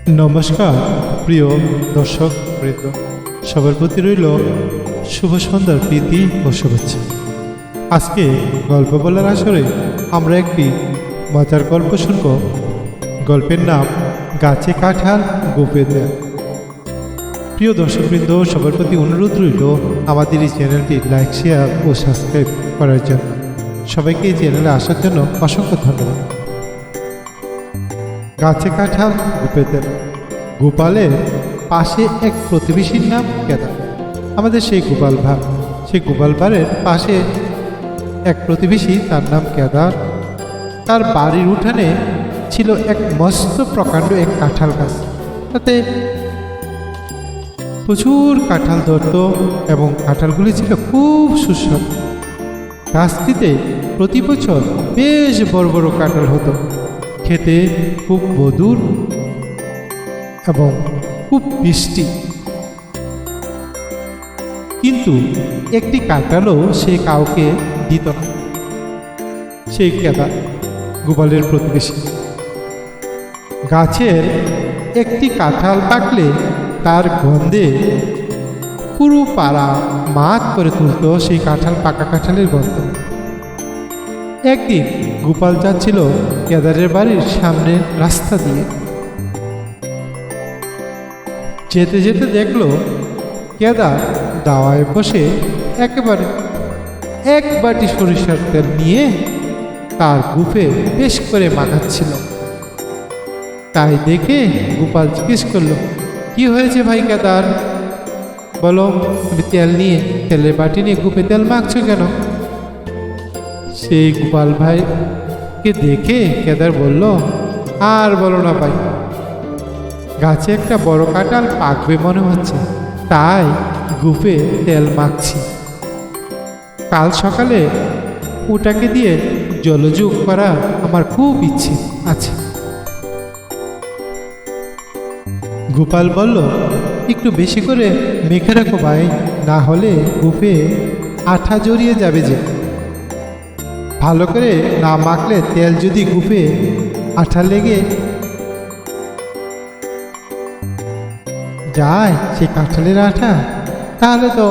নমস্কার প্রিয় দর্শক বৃন্দ, সবার প্রতি রইল শুভ সন্ধ্যার প্রীতি ও শুভেচ্ছা। আজকে গল্প বলার আসরে আমরা একটি মজার গল্প শুনব। গল্পের নাম গাছে কাঁঠাল গোপে তেল। প্রিয় দর্শকবৃন্দ, সবার প্রতি অনুরোধ রইল আমাদের এই চ্যানেলটি লাইক, শেয়ার ও সাবস্ক্রাইব করার জন্য। সবাইকে এই চ্যানেলে আসার জন্য অসংখ্য ধন্যবাদ। গাছে কাঁঠাল গোপে তেল। গোপালের পাশে এক প্রতিবেশীর নাম কেদার। আমাদের সেই গোপাল ভাঁড়, সেই গোপাল ভাঁড়ের পাশে এক প্রতিবেশী, তার নাম কেদার। তার বাড়ির উঠানে ছিল এক মস্ত প্রকাণ্ড এক কাঁঠাল গাছ। তাতে প্রচুর কাঁঠাল ধরত এবং কাঁঠালগুলি ছিল খুব সুস্বাদু। গাছটিতে প্রতি বছর বেশ বড় বড় কাঁঠাল হতো, খেতে খুব মধুর এবং খুব মিষ্টি। কিন্তু একটি কাঁঠালও সে কাউকে দিত না। সেই কেদার, গোপালের প্রতিবেশী, গাছের একটি কাঁঠাল পাকলে তার গন্ধে পুরো পাড়া মাত করে তুলত সেই কাঁঠাল, পাকা কাঁঠালের গন্ধ। একদিন গোপাল যাচ্ছিল কেদারের বাড়ির সামনের রাস্তা দিয়ে। যেতে যেতে দেখলো কেদার দাওয়ায় বসে একেবারে এক বাটি সরিষার তেল নিয়ে তার গুফে বেশ করে মাখাচ্ছিল। তাই দেখে গোপাল জিজ্ঞেস করলো, কি হয়েছে ভাই কেদার, বলো, তুমি তেল নিয়ে, তেলের বাটি নিয়ে গুফে তেল মাখছো কেন? সেই গোপাল ভাইকে দেখে কেদার বলল, আর বলো না ভাই, গাছে একটা বড় কাঁঠাল পাকবে মনে হচ্ছে, তাই গুফে তেল মাখছি। কাল সকালে ওটাকে দিয়ে জলযোগ করা আমার খুব ইচ্ছে আছে। গোপাল বলল, একটু বেশি করে মেখে রাখো ভাই, না হলে গুফে আঠা জড়িয়ে যাবে যে। ভালো করে না মাখলে তেল যদি গুফে আঠা লেগে যায় সেই কাঁঠালের আঠা, তাহলে তো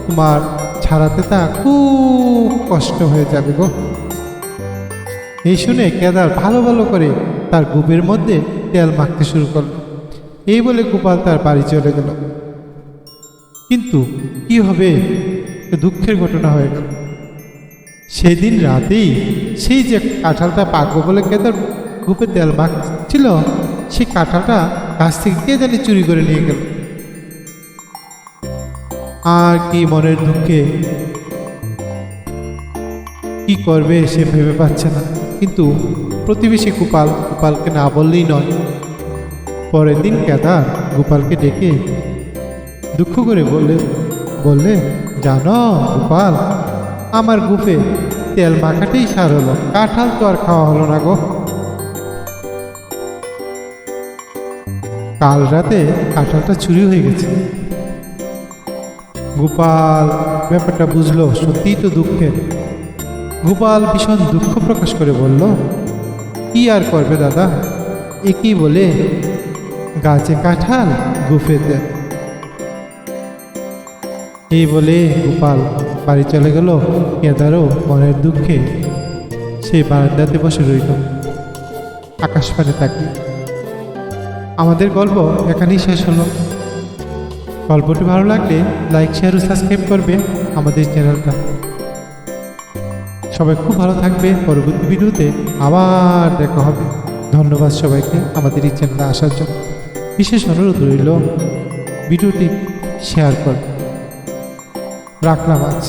তোমার ছাড়াতে তা খুব কষ্ট হয়ে যাবে গো। এই শুনে কেদার ভালো ভালো করে তার গুফের মধ্যে তেল মাখতে শুরু করলো। এই বলে গোপাল তার বাড়ি চলে গেল। কিন্তু কি হবে, দুঃখের ঘটনা হয়ে গেল। সেদিন রাতেই সেই যে কাঁঠালটা পাকবো বলে কেদার গুফে তেল মাখছিল, সেই কাঁঠালটা গাছ থেকে কে জানি চুরি করে নিয়ে গেল। আর কি মনের দুঃখে কি করবে সে ভেবে পাচ্ছে না। কিন্তু প্রতিবেশী গোপালকে না বললেই নয়। পরের দিন কেদার গোপালকে ডেকে দুঃখ করে বললে, জানো গোপাল, আমার গুফে তেল মাখাতেই সার হলো, কাঁঠাল তো আর খাওয়া হলো না গো। কাল রাতে কাঁঠালটা চুরি হয়ে গেছে। গোপাল ব্যাপারটা বুঝলো, সত্যিই তো দুঃখের। গোপাল ভীষণ দুঃখ প্রকাশ করে বলল, কি আর করবে দাদা, একই বলে গাছে কাঁঠাল গুফে তেল। এই বলে গোপাল বাড়ি চলে গেল। কেদারও মনের দুঃখে সেই বারান্দাতে বসে রইল, আকাশ পানে তাকিয়ে। আমাদের গল্প এখানেই শেষ হলো। গল্পটি ভালো লাগলে লাইক, শেয়ার ও সাবস্ক্রাইব করবে আমাদের চ্যানেলটা। সবাই খুব ভালো থাকবে। পরবর্তী ভিডিওতে আবার দেখা হবে। ধন্যবাদ সবাইকে আমাদের এই চ্যানেলে আসার জন্য। বিশেষ অনুরোধ রইল ভিডিওটি শেয়ার করবে। রাখলাম আজ।